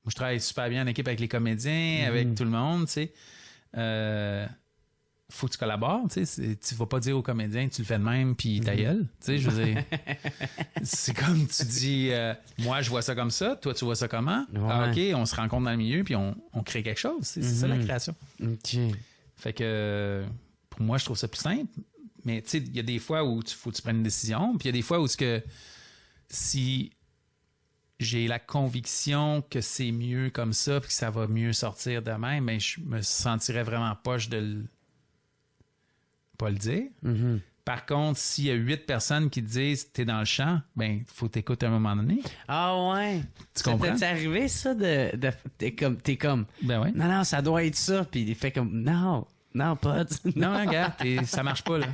je travaille super bien en équipe avec les comédiens, avec tout le monde, tu sais. Faut que tu collabores, tu sais. Tu vas pas dire aux comédiens que tu le fais de même, puis ta gueule, tu sais, je veux dire. C'est comme tu dis, moi, je vois ça comme ça, toi, tu vois ça comment? Ouais. Ah, OK, on se rencontre dans le milieu, puis on crée quelque chose. C'est ça, la création. OK. Fait que, pour moi, je trouve ça plus simple. Mais, tu sais, il y a des fois où faut que tu prennes une décision, puis il y a des fois où si j'ai la conviction que c'est mieux comme ça, puis que ça va mieux sortir de même, ben, je me sentirais vraiment poche de pas le dire. Par contre, s'il y a 8 personnes qui te disent t'es dans le champ, ben faut t'écouter à un moment donné. Ah ouais. Tu comprends? T'es arrivé ça de t'es comme Ben ouais. non, ça doit être ça. Puis il fait comme non, pas Non, regarde, ça marche pas, là.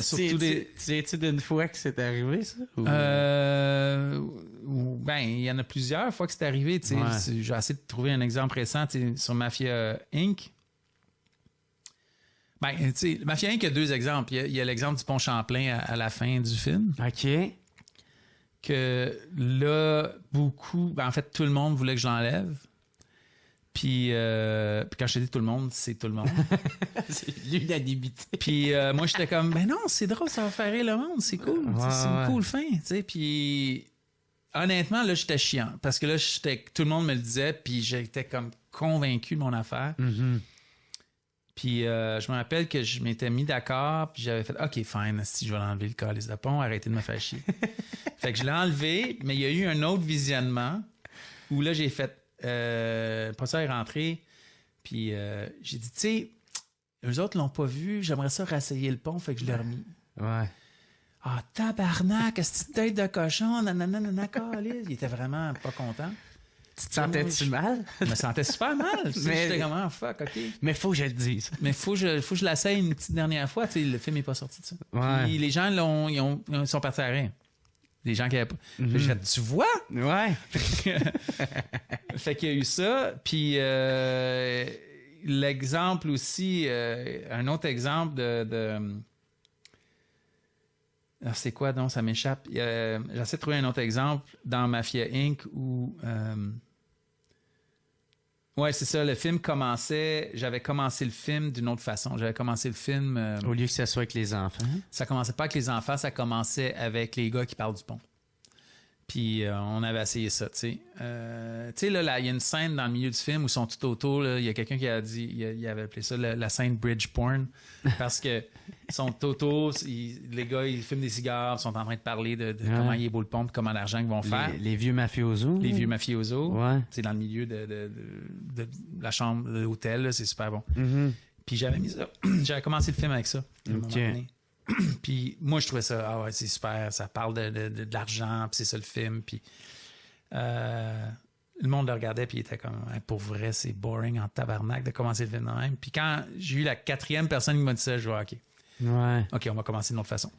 Surtout Tu sais-tu d'une fois que c'est arrivé, ça? Ou... Ben, il y en a plusieurs fois que c'est arrivé. Tu sais, Ouais. j'ai essayé de trouver un exemple récent, tu sais, sur Mafia Inc. Ben, tu sais, Mafia Inc. a 2 exemples. Il y a l'exemple du pont Champlain à la fin du film. OK. Que là, ben, en fait, tout le monde voulait que je l'enlève. Puis quand je te dis tout le monde, c'est tout le monde. C'est l'unanimité. Puis moi, j'étais comme, ben non, c'est drôle, ça va faire rire le monde, c'est cool. C'est une cool fin, tu sais. Puis honnêtement, là, j'étais chiant. Parce que là, tout le monde me le disait, puis j'étais comme convaincu de mon affaire. Puis je me rappelle que je m'étais mis d'accord, puis j'avais fait « OK, fine, si je vais l'enlever, le calice de pont, arrêtez de me faire chier. » Fait que je l'ai enlevé, mais il y a eu un autre visionnement où là, j'ai fait le professeur est rentré, puis j'ai dit « Tu sais, eux autres l'ont pas vu, j'aimerais ça rasseyer le pont, fait que je l'ai remis. » Ouais. Ah, tabarnak, cette tête de cochon, nanana, calice. Il était vraiment pas content. Tu te sentais-tu mal? Je me sentais super mal. J'étais comme, ah, fuck, OK. Mais faut que je le dise. Mais faut que je l'essaye une petite dernière fois. Tu sais, le film n'est pas sorti de ça. Ouais. Puis les gens ils sont partis à rien. Les gens qui avaient pas. J'ai fait, tu vois? Ouais. Fait qu'il y a eu ça. Puis l'exemple aussi, un autre exemple de alors, c'est quoi donc? Ça m'échappe. J'essaie de trouver un autre exemple dans Mafia Inc. où ouais, c'est ça, le film commençait, j'avais commencé le film d'une autre façon. J'avais commencé le film Au lieu que ça soit avec les enfants. ça commençait pas avec les enfants, ça commençait avec les gars qui parlent du pont. Puis on avait essayé ça, tu sais. Tu sais, là, il y a une scène dans le milieu du film où ils sont tout autour. Il y a quelqu'un qui a dit, il avait appelé ça la scène bridge porn. Parce que ils sont autour, les gars, ils fument des cigares, ils sont en train de parler de comment il est beau le pont, puis comment l'argent qu'ils vont faire. Les vieux mafiosos. Les vieux mafiosos. Ouais. C'est dans le milieu de la chambre de l'hôtel, là, c'est super bon. Puis j'avais mis ça. J'avais commencé le film avec ça. à un moment donné. Puis moi, je trouvais ça, ah ouais, c'est super, ça parle de l'argent, puis c'est ça le film. Puis le monde le regardait, puis il était comme, hey, pour vrai, c'est boring en tabarnak de commencer le film de même. Puis quand j'ai eu la 4e personne qui m'a dit ça, je vois, OK. Ouais. OK, on va commencer d'une autre façon.